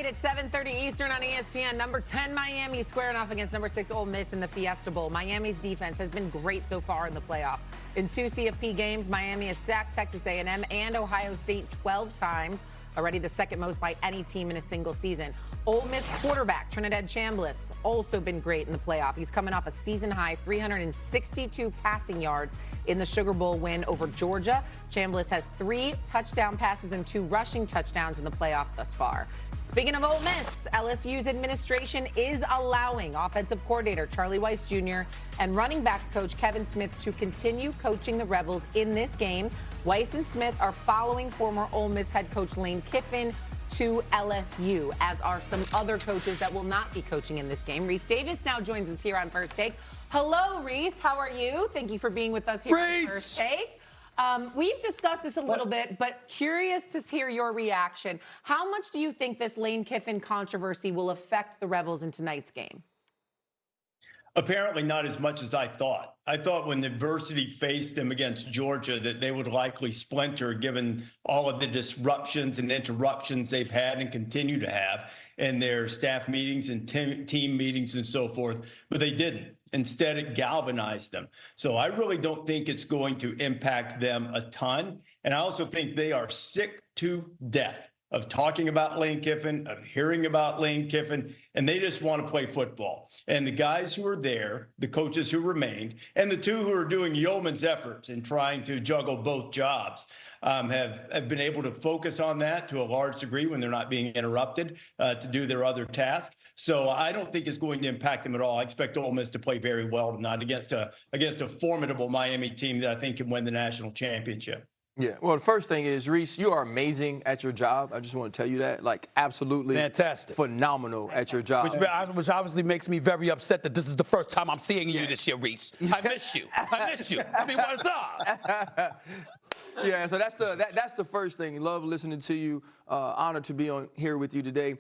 at 7:30 Eastern on ESPN. Number 10 Miami squaring off against number 6 Ole Miss in the Fiesta Bowl. Miami's defense has been great so far in the playoff. In 2 CFP games, Miami has sacked Texas A&M and Ohio State 12 times, already the second most by any team in a single season. Ole Miss quarterback Trinidad Chambliss also been great in the playoff. He's coming off a season-high 362 passing yards in the Sugar Bowl win over Georgia. Chambliss has 3 touchdown passes and 2 rushing touchdowns in the playoff thus far. Speaking of Ole Miss, LSU's administration is allowing offensive coordinator Charlie Weis Jr. and running backs coach Kevin Smith to continue coaching the Rebels in this game. Weis and Smith are following former Ole Miss head coach Lane Kiffin to LSU, as are some other coaches that will not be coaching in this game. Rece Davis now joins us here on First Take. Hello, Rece. How are you? Thank you for being with us here on First Take. We've discussed this a little bit, but curious to hear your reaction. How much do you think this Lane Kiffin controversy will affect the Rebels in tonight's game? Apparently not as much as I thought. I thought when adversity faced them against Georgia that they would likely splinter given all of the disruptions and interruptions they've had and continue to have in their staff meetings and team meetings and so forth, but they didn't. Instead, it galvanized them. So I really don't think it's going to impact them a ton. And I also think they are sick to death of talking about Lane Kiffin, of hearing about Lane Kiffin, and they just want to play football. And the guys who are there, the coaches who remained, and the 2 who are doing yeoman's efforts in trying to juggle both jobs have been able to focus on that to a large degree when they're not being interrupted to do their other task. So I don't think it's going to impact them at all. I expect Ole Miss to play very well tonight against a formidable Miami team that I think can win the national championship. Yeah, well, the first thing is, Rece, you are amazing at your job. I just want to tell you that. Like, absolutely fantastic, phenomenal at your job. Which obviously makes me very upset that this is the first time I'm seeing you this year, Rece. I miss you. I miss you. I mean, what's up? Yeah, so that's the first thing. Love listening to you. Honored to be on here with you today.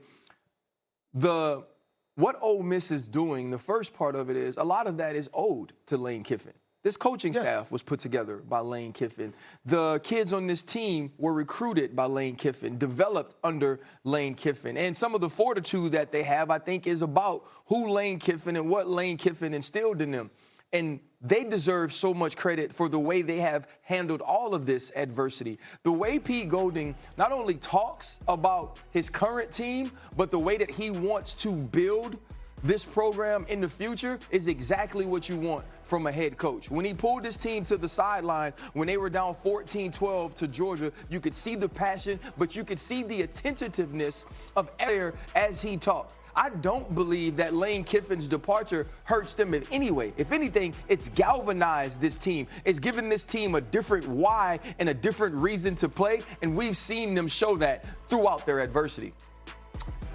What Ole Miss is doing, the first part of it is, a lot of that is owed to Lane Kiffin. This coaching staff was put together by Lane Kiffin. The kids on this team were recruited by Lane Kiffin, developed under Lane Kiffin. And some of the fortitude that they have, I think, is about who Lane Kiffin and what Lane Kiffin instilled in them. And they deserve so much credit for the way they have handled all of this adversity. The way Pete Golding not only talks about his current team, but the way that he wants to build this program in the future is exactly what you want from a head coach. When he pulled this team to the sideline, when they were down 14-12 to Georgia, you could see the passion, but you could see the attentiveness of Air as he talked. I don't believe that Lane Kiffin's departure hurts them in any way. If anything, it's galvanized this team. It's given this team a different why and a different reason to play, and we've seen them show that throughout their adversity.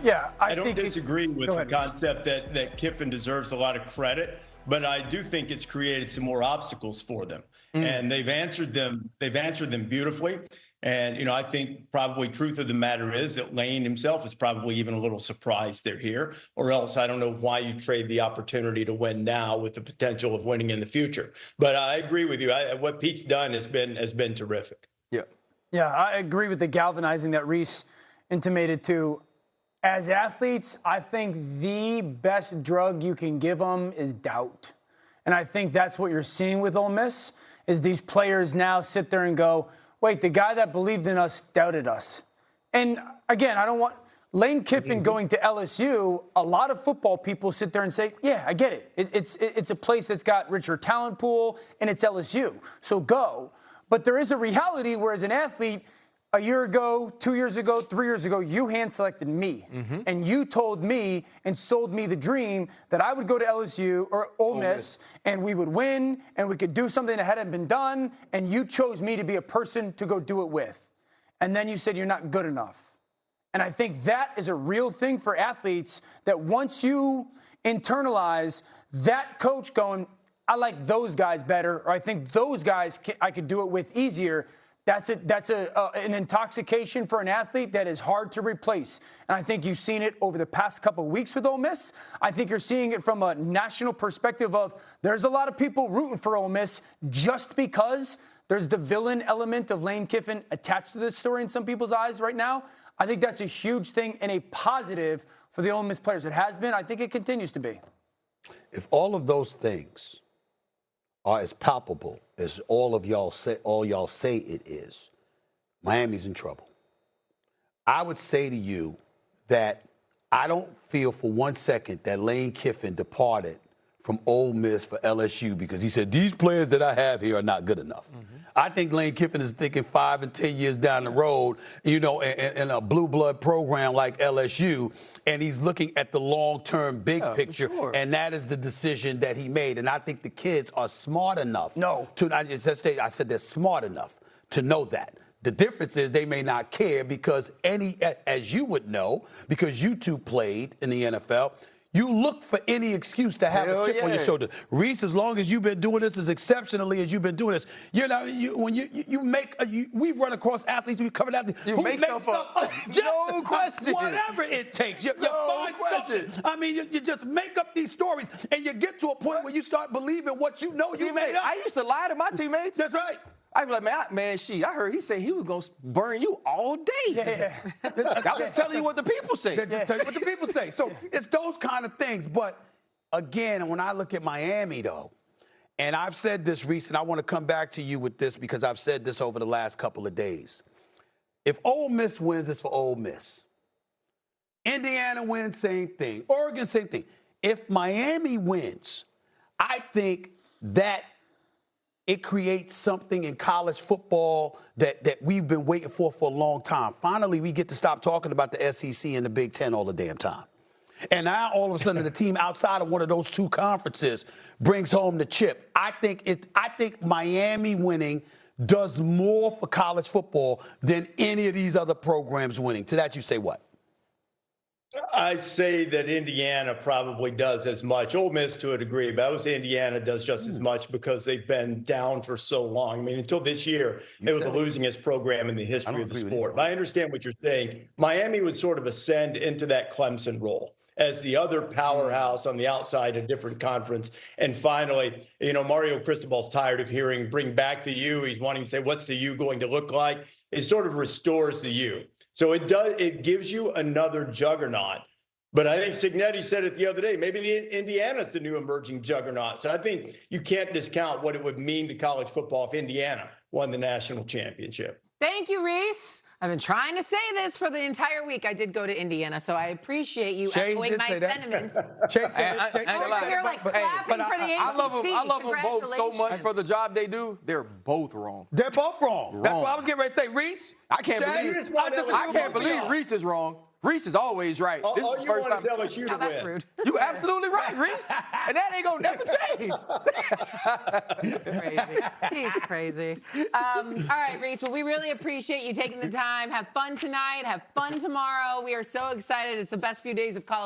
Yeah, I don't disagree with the concept that Kiffin deserves a lot of credit, but I do think it's created some more obstacles for them. And they've answered them beautifully. And, I think probably truth of the matter is that Lane himself is probably even a little surprised they're here, or else I don't know why you trade the opportunity to win now with the potential of winning in the future. But I agree with you. What Pete's done has been terrific. Yeah, I agree with the galvanizing that Rece intimated to. As athletes, I think the best drug you can give them is doubt. And I think that's what you're seeing with Ole Miss, is these players now sit there and go, wait, the guy that believed in us doubted us. And again, I don't want Lane Kiffin going to LSU. A lot of football people sit there and say, yeah, I get it. It's a place that's got richer talent pool, and it's LSU. So go. But there is a reality where as an athlete, a year ago, 2 years ago, 3 years ago, you hand-selected me. And you told me and sold me the dream that I would go to LSU or Ole Miss and we would win and we could do something that hadn't been done, and you chose me to be a person to go do it with. And then you said you're not good enough. And I think that is a real thing for athletes, that once you internalize that coach going, I like those guys better, or I think those guys I could do it with easier, that's an intoxication for an athlete that is hard to replace. And I think you've seen it over the past couple of weeks with Ole Miss. I think you're seeing it from a national perspective of there's a lot of people rooting for Ole Miss just because there's the villain element of Lane Kiffin attached to this story in some people's eyes right now. I think that's a huge thing and a positive for the Ole Miss players. It has been. I think it continues to be. If all of those things are as palpable as all y'all say it is, Miami's in trouble. I would say to you that I don't feel for 1 second that Lane Kiffin departed from Ole Miss for LSU because he said, these players that I have here are not good enough. I think Lane Kiffin is thinking 5 and 10 years down the road, you know, in a blue blood program like LSU, and he's looking at the long-term big picture, and that is the decision that he made. And I think the kids are smart enough. I said they're smart enough to know that. The difference is they may not care because as you would know, because you two played in the NFL, you look for any excuse to have a chip on your shoulder. Rece, as long as you've been doing this as exceptionally as you've been doing this, we've run across athletes, we've covered athletes. You make stuff up. No question. Whatever it takes. You find something. I mean, you just make up these stories, and you get to a point where you start believing what you know you made up. I used to lie to my teammates. That's right. I'd be like, I heard he say he was going to burn you all day. Yeah. I'm just telling you what the people say. Just tell you what the people say. So it's those kind of things. But, again, when I look at Miami, though, and I've said this, Rece, and I want to come back to you with this because I've said this over the last couple of days. If Ole Miss wins, it's for Ole Miss. Indiana wins, same thing. Oregon, same thing. If Miami wins, I think that it creates something in college football that we've been waiting for a long time. Finally, we get to stop talking about the SEC and the Big Ten all the damn time. And now, all of a sudden, the team outside of one of those two conferences brings home the chip. I think Miami winning does more for college football than any of these other programs winning. To that, you say what? I say that Indiana probably does as much. Ole Miss to a degree, but I would say Indiana does just as much because they've been down for so long. I mean, until this year, they were the losingest program in the history of the sport. But I understand what you're saying. Miami would sort of ascend into that Clemson role as the other powerhouse on the outside, a different conference. And finally, Mario Cristobal's tired of hearing bring back the U. He's wanting to say, what's the U going to look like? It sort of restores the U. So it gives you another juggernaut. But I think Signetti said it the other day, maybe Indiana's the new emerging juggernaut. So I think you can't discount what it would mean to college football if Indiana won the national championship. Thank you, Rece. I've been trying to say this for the entire week. I did go to Indiana, so I appreciate you echoing my sentiments. You're like clapping for the ACC. I love them both so much for the job they do. They're both wrong. They're both wrong. That's what I was getting ready to say. Rece? I can't believe Rece is wrong. Rece is always right. This is the first time. Tell us you to That's win. rude. You absolutely right, Rece. And that ain't going to never change. He's crazy. He's crazy. All right, Rece. Well, we really appreciate you taking the time. Have fun tonight. Have fun tomorrow. We are so excited. It's the best few days of college